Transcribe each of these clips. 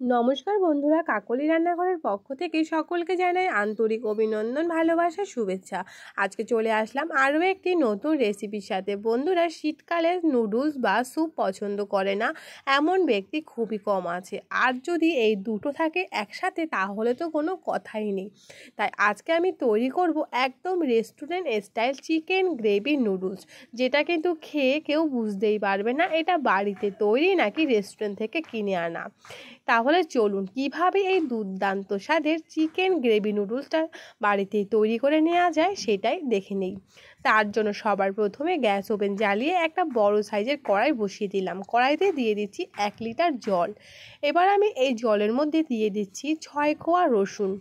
নমস্কার বন্ধুরা, কাকলি রান্নাঘরের পক্ষ থেকে সকলকে জানাই আন্তরিক অভিনন্দন, ভালোবাসা, শুভেচ্ছা। আজকে চলে আসলাম আরও একটি নতুন রেসিপির সাথে। বন্ধুরা, শীতকালে নুডলস বা স্যুপ পছন্দ করে না এমন ব্যক্তি খুবই কম আছে, আর যদি এই দুটো থাকে একসাথে তাহলে তো কোনো কথাই নেই। তাই আজকে আমি তৈরি করব একদম restaurant style chicken gravy noodles, যেটা কিন্তু খেয়ে কেউ বুঝতেই পারবে না এটা বাড়িতে তৈরি নাকি রেস্টুরেন্ট থেকে কিনে আনা। তাহলে চলুন কিভাবে এই দুর্দান্ত স্বাদের চিকেন গ্রেভি নুডলসটা বাড়িতেই তৈরি করে নেওয়া যায় সেটাই দেখে নেই। তার জন্য সবার প্রথমে গ্যাস ওভেন জ্বালিয়ে একটা বড় সাইজের কড়াই বসিয়ে দিলাম। কড়াইতে দিয়ে দিচ্ছি 1 লিটার জল। এবার আমি এই জলের মধ্যে দিয়ে দিচ্ছি 6 কোয়া রসুন,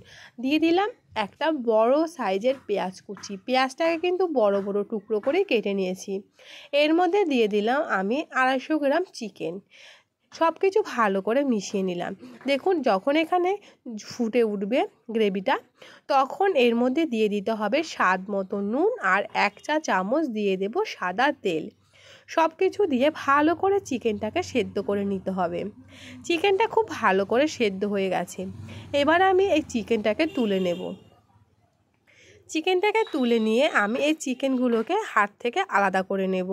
দিয়ে দিলাম একটা বড় সাইজের পেঁয়াজ কুচি। পেঁয়াজটাকে কিন্তু বড় বড় টুকরো করে কেটে নিয়েছি। এর মধ্যে দিয়ে দিলাম আমি 250 গ্রাম চিকেন। সব কিছু ভালো করে মিশিয়ে নিলাম। দেখুন, যখন এখানে ফুটে উঠবে গ্রেভিটা, তখন এর মধ্যে দিয়ে দিতে হবে স্বাদ মতো নুন, আর 1 চা চামচ দিয়ে দেব সাদা তেল। সব কিছু দিয়ে ভালো করে চিকেনটাকে সেদ্ধ করে নিতে হবে। চিকেনটা খুব ভালো করে সেদ্ধ হয়ে গেছে। এবার আমি এই চিকেনটাকে তুলে নেব। চিকেনটাকে তুলে নিয়ে আমি এই চিকেনগুলোকে হাত থেকে আলাদা করে নেব,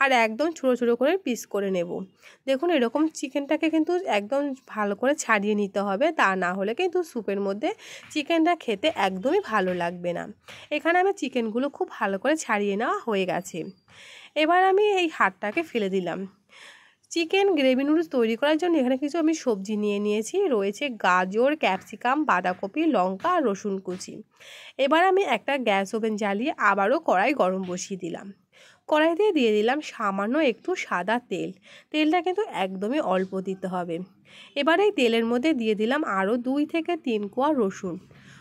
আর একদম ছোটো ছোটো করে পিস করে নেব। দেখুন, এরকম চিকেনটাকে কিন্তু একদম ভালো করে ছাড়িয়ে নিতে হবে, তা না হলে কিন্তু স্যুপের মধ্যে চিকেনটা খেতে একদমই ভালো লাগবে না। এখানে আমি চিকেনগুলো খুব ভালো করে ছাড়িয়ে নেওয়া হয়ে গেছে। এবার আমি এই হাতটাকে ফেলে দিলাম। চিকেন গ্রেভি নুডলস তৈরি করার জন্য এখানে কিছু আমি সবজি নিয়ে নিয়েছি। রয়েছে গাজর, ক্যাপসিকাম, বাঁধাকপি, লঙ্কা আর রসুন কুচি। এবার আমি একটা গ্যাস ওভেন জ্বালিয়ে আবারও কড়াই গরম বসিয়ে দিলাম। কড়াইতে দিয়ে দিলাম সামান্য একটু সাদা তেল। তেলটা কিন্তু একদমই অল্প দিতে হবে। এবার এই তেলের মধ্যে দিয়ে দিলাম আরও 2 থেকে 3 কোয়া রসুন।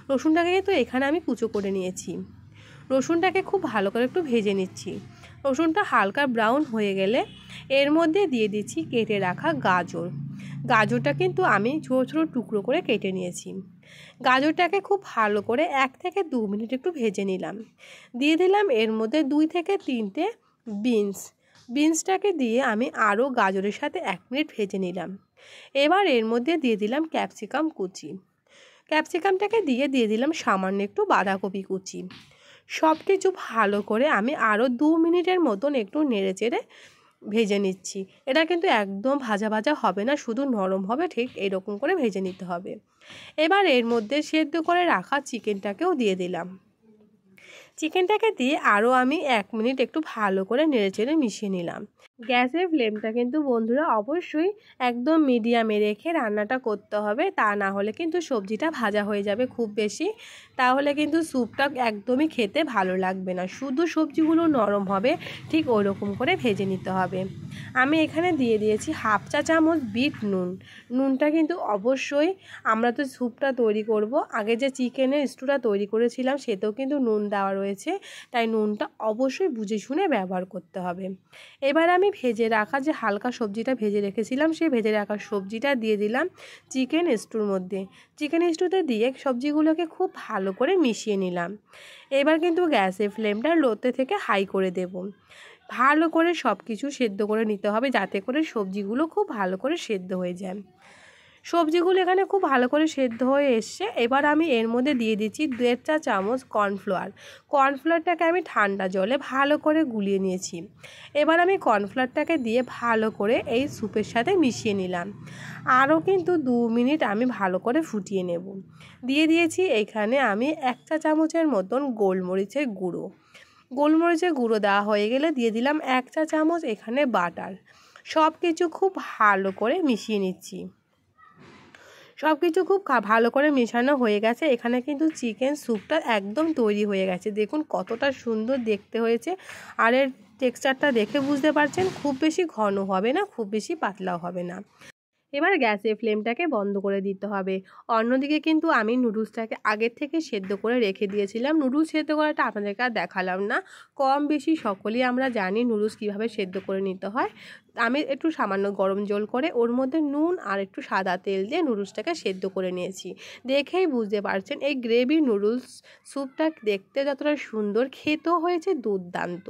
রসুনটাকে কিন্তু এখানে আমি কুচো করে নিয়েছি। রসুনটাকে খুব ভালো করে একটু ভেজে নিচ্ছি। রসুনটা হালকা ব্রাউন হয়ে গেলে এর মধ্যে দিয়ে দিচ্ছি কেটে রাখা গাজর। গাজরটা কিন্তু আমি ছোটো ছোটো টুকরো করে কেটে নিয়েছি। গাজরটাকে খুব ভালো করে 1 থেকে 2 মিনিট একটু ভেজে নিলাম। দিয়ে দিলাম এর মধ্যে 2 থেকে 3টে বিনসটাকে দিয়ে আমি আরও গাজরের সাথে 1 মিনিট ভেজে নিলাম। এবার এর মধ্যে দিয়ে দিলাম ক্যাপসিকাম কুচি। ক্যাপসিকামটাকে দিয়ে দিলাম সামান্য একটু বাঁধাকপি কুচি। সব কিছু ভালো করে আমি আরও 2 মিনিটের মতন একটু নেড়ে চেড়ে ভেজে নিচ্ছি। এটা কিন্তু একদম ভাজা ভাজা হবে না, শুধু নরম হবে, ঠিক এরকম করে ভেজে নিতে হবে। এবার এর মধ্যে সেদ্ধ করে রাখা চিকেনটাকেও দিয়ে দিলাম। চিকেনটাকে দিয়ে আরও আমি 1 মিনিট একটু ভালো করে নেড়েচেড়ে মিশিয়ে নিলাম। গ্যাসের ফ্লেমটা কিন্তু বন্ধুরা অবশ্যই একদম মিডিয়ামে রেখে রান্নাটা করতে হবে, তা না হলে কিন্তু সবজিটা ভাজা হয়ে যাবে খুব বেশি। তাহলে কিন্তু স্যুপটা একদমই খেতে ভালো লাগবে না, শুধু সবজিগুলো নরম হবে, ঠিক ওই রকম করে ভেজে নিতে হবে। আমি এখানে দিয়ে দিয়েছি 1/2 চা চামচ বিট নুন। নুনটা কিন্তু অবশ্যই, আমরা তো স্যুপটা তৈরি করব, আগে যে চিকেনের স্টুটা তৈরি করেছিলাম সেটাও কিন্তু নুন দেওয়া রয়েছে, তাই নুনটা অবশ্যই বুঝে শুনে ব্যবহার করতে হবে। এবার আমি ভেজে রাখা যে হালকা সবজিটা ভেজে রেখেছিলাম, সেই ভেজে রাখা সবজিটা দিয়ে দিলাম চিকেন স্টুর মধ্যে। চিকেন স্টুতে দিয়ে সবজিগুলোকে খুব ভালো করে মিশিয়ে নিলাম। এবার কিন্তু গ্যাসের ফ্লেমটা লোতে থেকে হাই করে দেব। ভালো করে সব কিছু সেদ্ধ করে নিতে হবে, যাতে করে সবজিগুলো খুব ভালো করে সেদ্ধ হয়ে যায়। সবজিগুলো এখানে খুব ভালো করে সেদ্ধ হয়ে এসছে। এবার আমি এর মধ্যে দিয়ে দিচ্ছি 1.5 চা চামচ কর্নফ্লাওয়ার। কর্নফ্লাওয়ারটাকে আমি ঠান্ডা জলে ভালো করে গুলিয়ে নিয়েছি। এবার আমি কর্নফ্লাওয়ারটাকে দিয়ে ভালো করে এই স্যুপের সাথে মিশিয়ে নিলাম। আরও কিন্তু 2 মিনিট আমি ভালো করে ফুটিয়ে নেব। দিয়ে দিয়েছি এখানে আমি 1 চা চামচের মতন গোলমরিচের গুঁড়ো। গোলমরিচের গুঁড়ো দেওয়া হয়ে গেলে দিয়ে দিলাম 1 চা চামচ এখানে বাটার। সব কিছু খুব ভালো করে মিশিয়ে নিচ্ছি। সব কিছু খুব ভালো করে মেশানো হয়ে গেছে। এখানে কিন্তু চিকেন স্যুপটা একদম তৈরি হয়ে গেছে। দেখুন কতটা সুন্দর দেখতে হয়েছে, আর এর টেক্সচারটা দেখে বুঝতে পারছেন খুব বেশি ঘন হবে না, খুব বেশি পাতলাও হবে না। এবার গ্যাসের ফ্লেমটাকে বন্ধ করে দিতে হবে। অন্যদিকে কিন্তু আমি নুডলসটাকে আগের থেকে সেদ্ধ করে রেখে দিয়েছিলাম। নুডলস সেদ্ধ করাটা আপনাদেরকে আর দেখালাম না, কম বেশি সকলেই আমরা জানি নুডলস কীভাবে সেদ্ধ করে নিতে হয়। আমি একটু সামান্য গরম জল করে ওর মধ্যে নুন আর একটু সাদা তেল দিয়ে নুডলসটাকে সেদ্ধ করে নিয়েছি। দেখেই বুঝতে পারছেন এই গ্রেভি নুডলস স্যুপটা দেখতে যতটা সুন্দর, খেতেও হয়েছে দুর্দান্ত।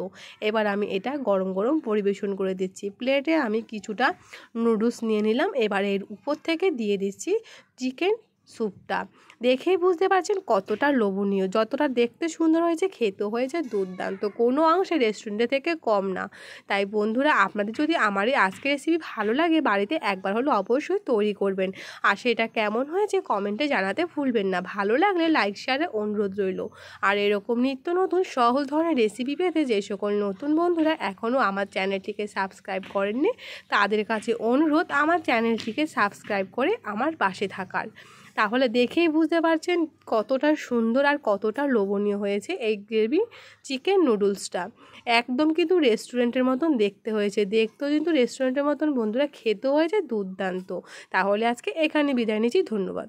এবার আমি এটা গরম গরম পরিবেশন করে দিচ্ছি। প্লেটে আমি কিছুটা নুডলস নিয়ে নিলাম, এবার এর উপর থেকে দিয়ে দিচ্ছি চিকেন স্যুপটা। দেখেই বুঝতে পারছেন কতটা লোভনীয়, যতটা দেখতে সুন্দর হয়েছে খেতেও হয়েছে দুর্দান্ত, কোনো অংশে রেস্টুরেন্টে থেকে কম না। তাই বন্ধুরা, আপনাদের যদি আমার এই আজকের রেসিপি ভালো লাগে বাড়িতে একবার হলো অবশ্যই তৈরি করবেন, আর সেটা কেমন হয়েছে কমেন্টে জানাতে ভুলবেন না। ভালো লাগলে লাইক শেয়ারের অনুরোধ রইল। আর এরকম নিত্য নতুন সহজ ধরনের রেসিপি পেতে যে সকল নতুন বন্ধুরা এখনও আমার চ্যানেলটিকে সাবস্ক্রাইব করেননি তাদের কাছে অনুরোধ আমার চ্যানেলটিকে সাবস্ক্রাইব করে আমার পাশে থাকার। তাহলে দেখেই বুঝতে পারছেন কতটা সুন্দর আর কতটা লোভনীয় হয়েছে এই গ্রেভি চিকেন নুডলসটা। একদম কিন্তু রেস্টুরেন্টের মতন দেখতে হয়েছে, দেখতেও কিন্তু রেস্টুরেন্টের মতন বন্ধুরা, খেতেও হয়েছে দুর্দান্ত। তাহলে আজকে এখানে বিদায় নিচ্ছি, ধন্যবাদ।